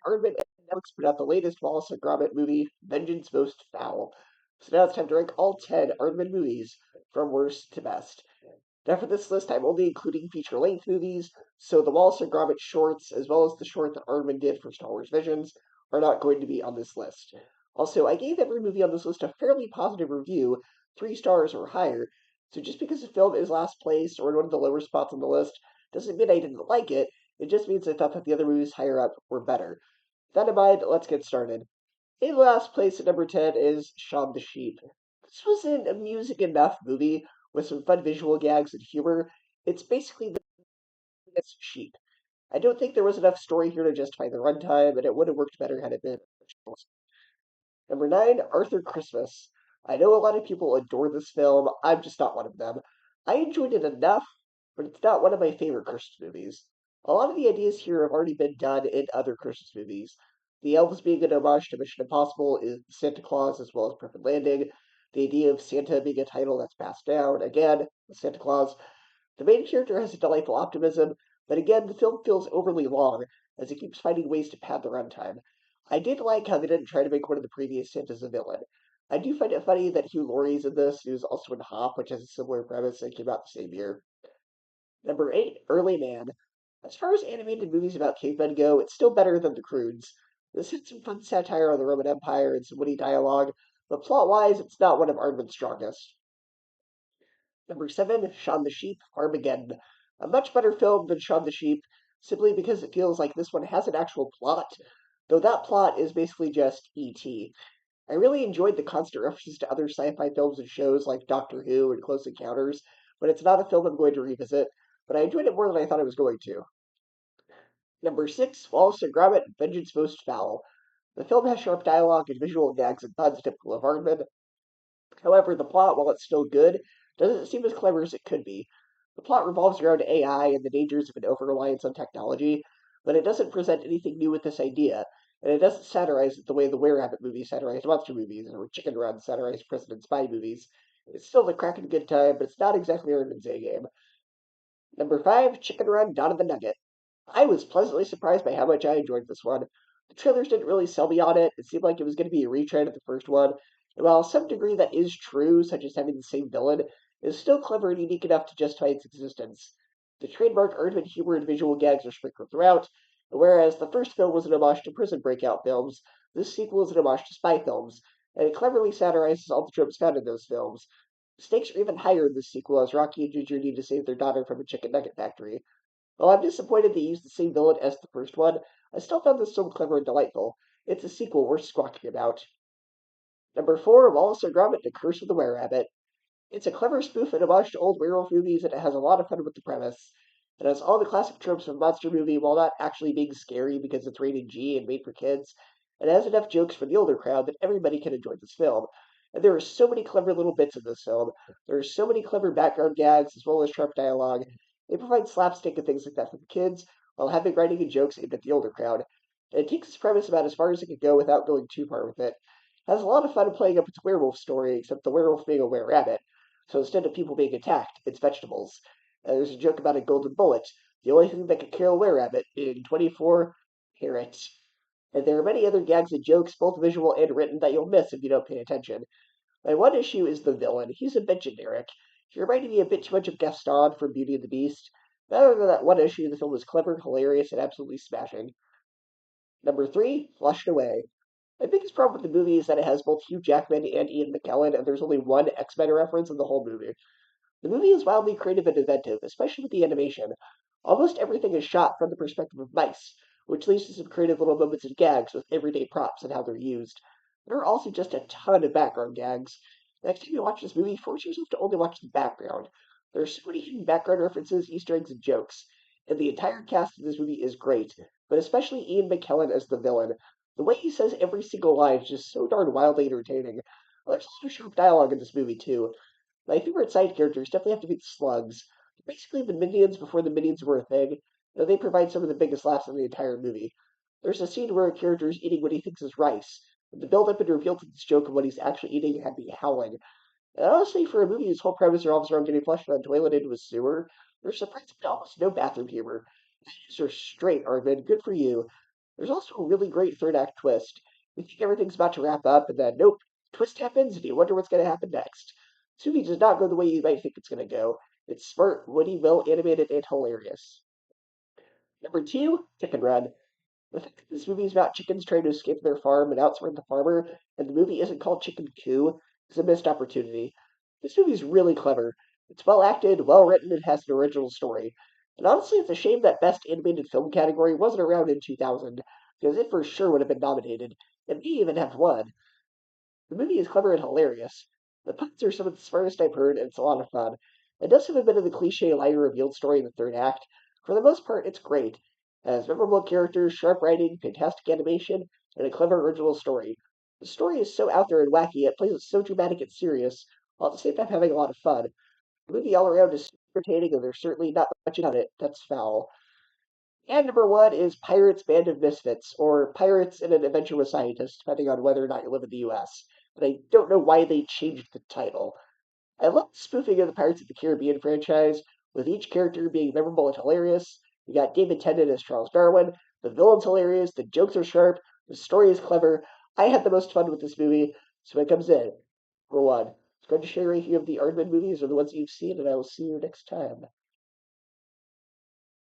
Aardman and Netflix put out the latest Wallace and Gromit movie, Vengeance Most Fowl. So now it's time to rank all 10 Aardman movies from worst to best. Now for this list, I'm only including feature-length movies, so the Wallace and Gromit shorts, as well as the short that Aardman did for Star Wars Visions, are not going to be on this list. Also, I gave every movie on this list a fairly positive review, 3 stars or higher, so just because a film is last place or in one of the lower spots on the list doesn't mean I didn't like it, it just means I thought that the other movies higher up were better. With that in mind, let's get started. In last place at number 10 is Shaun the Sheep. This was an amusing enough movie with some fun visual gags and humor. It's basically the it's sheep. I don't think there was enough story here to justify the runtime, and it would have worked better had it been. Number 9, Arthur Christmas. I know a lot of people adore this film. I'm just not one of them. I enjoyed it enough, but it's not one of my favorite Christmas movies. A lot of the ideas here have already been done in other Christmas movies. The elves being an homage to Mission Impossible is Santa Claus as well as Perfect Landing. The idea of Santa being a title that's passed down, again, with Santa Claus. The main character has a delightful optimism, but again, the film feels overly long, as it keeps finding ways to pad the runtime. I did like how they didn't try to make one of the previous Santas a villain. I do find it funny that Hugh Laurie's in this, who's also in Hop, which has a similar premise and came out the same year. Number 8, Early Man. As far as animated movies about cavemen go, it's still better than The Croods. This had some fun satire on the Roman Empire and some witty dialogue, but plot-wise, it's not one of Aardman's strongest. Number 7, Shaun the Sheep, Armageddon. A much better film than Shaun the Sheep, simply because it feels like this one has an actual plot, though that plot is basically just E.T. I really enjoyed the constant references to other sci-fi films and shows like Doctor Who and Close Encounters, but it's not a film I'm going to revisit, but I enjoyed it more than I thought I was going to. Number 6, Wallace and Gromit, Vengeance Most Fowl. The film has sharp dialogue and visual gags and puns typical of Aardman. However, the plot, while it's still good, doesn't seem as clever as it could be. The plot revolves around AI and the dangers of an over-reliance on technology, but it doesn't present anything new with this idea, and it doesn't satirize it the way the Were-Rabbit movies satirized monster movies, or Chicken Run satirized prison and spy movies. It's still a cracking good time, but it's not exactly Erdman's A-game. Number 5, Chicken Run, Dawn of the Nugget. I was pleasantly surprised by how much I enjoyed this one. The trailers didn't really sell me on it. It seemed like it was going to be a retread of the first one. And while some degree that is true, such as having the same villain, it is still clever and unique enough to justify its existence. The trademark Erdman humor and visual gags are sprinkled throughout, and whereas the first film was an homage to prison breakout films, this sequel is an homage to spy films, and it cleverly satirizes all the tropes found in those films. The stakes are even higher in this sequel as Rocky and Ginger need to save their daughter from a chicken nugget factory. While I'm disappointed they used the same villain as the first one, I still found this film clever and delightful. It's a sequel worth squawking about. Number 4, Wallace and Gromit, The Curse of the Were-Rabbit. It's a clever spoof and homage to old werewolf movies, and it has a lot of fun with the premise. It has all the classic tropes of a monster movie while not actually being scary because it's rated G and made for kids. And it has enough jokes for the older crowd that everybody can enjoy this film. And there are so many clever little bits in this film. There are so many clever background gags as well as sharp dialogue. They provide slapstick and things like that for the kids, while having writing and jokes aimed at the older crowd. And it takes its premise about as far as it can go without going too far with it. It has a lot of fun playing up its werewolf story, except the werewolf being a were-rabbit. So instead of people being attacked, it's vegetables. There's a joke about a golden bullet, the only thing that could kill a were-rabbit, being 24 carrots. And there are many other gags and jokes, both visual and written, that you'll miss if you don't pay attention. My one issue is the villain. He's a bit generic. He reminded me a bit too much of Gaston from Beauty and the Beast. But other than that one issue, the film is clever, hilarious, and absolutely smashing. Number 3, Flushed Away. My biggest problem with the movie is that it has both Hugh Jackman and Ian McKellen, and there's only one X-Men reference in the whole movie. The movie is wildly creative and inventive, especially with the animation. Almost everything is shot from the perspective of mice, which leads to some creative little moments and gags with everyday props and how they're used. There are also just a ton of background gags. Next time you watch this movie, force yourself to only watch the background. There are so many hidden background references, Easter eggs, and jokes, and the entire cast of this movie is great, but especially Ian McKellen as the villain. The way he says every single line is just so darn wildly entertaining. There's a lot of sharp dialogue in this movie, too. My favorite side characters definitely have to be the slugs. They're basically the minions before the minions were a thing, and they provide some of the biggest laughs in the entire movie. There's a scene where a character is eating what he thinks is rice, and the build-up and reveal to this joke of what he's actually eating had me howling. And honestly, for a movie whose whole premise revolves around getting flushed on a toilet into a sewer, there's surprisingly almost no bathroom humor. These are straight, Arvin. Good for you. There's also a really great third act twist. You think everything's about to wrap up, and then nope, twist happens, and you wonder what's going to happen next. This movie does not go the way you might think it's going to go. It's smart, witty, well animated, and hilarious. Number two, Chicken Run. The fact that this movie is about chickens trying to escape their farm and outsmart the farmer, and the movie isn't called Chicken Coup, is a missed opportunity. This movie is really clever. It's well acted, well written, and has an original story. And honestly, it's a shame that Best Animated Film category wasn't around in 2000, because it for sure would have been nominated, and may even have won. The movie is clever and hilarious. The puns are some of the smartest I've heard, and it's a lot of fun. It does have a bit of the cliche lighter revealed story in the third act. For the most part, it's great. It has memorable characters, sharp writing, fantastic animation, and a clever original story. The story is so out there and wacky, it plays it so dramatic and serious, while at the same time having a lot of fun. The movie all around is entertaining, and there's certainly not much about it that's foul. And number one is Pirates Band of Misfits, or Pirates in an Adventure with Scientists, depending on whether or not you live in the US. But I don't know why they changed the title. I love the spoofing of the Pirates of the Caribbean franchise, with each character being memorable and hilarious. You got David Tennant as Charles Darwin, the villain's hilarious, the jokes are sharp, the story is clever. I had the most fun with this movie, so it comes in. For one, it's going to share a review of the Aardman movies or the ones you've seen, and I will see you next time.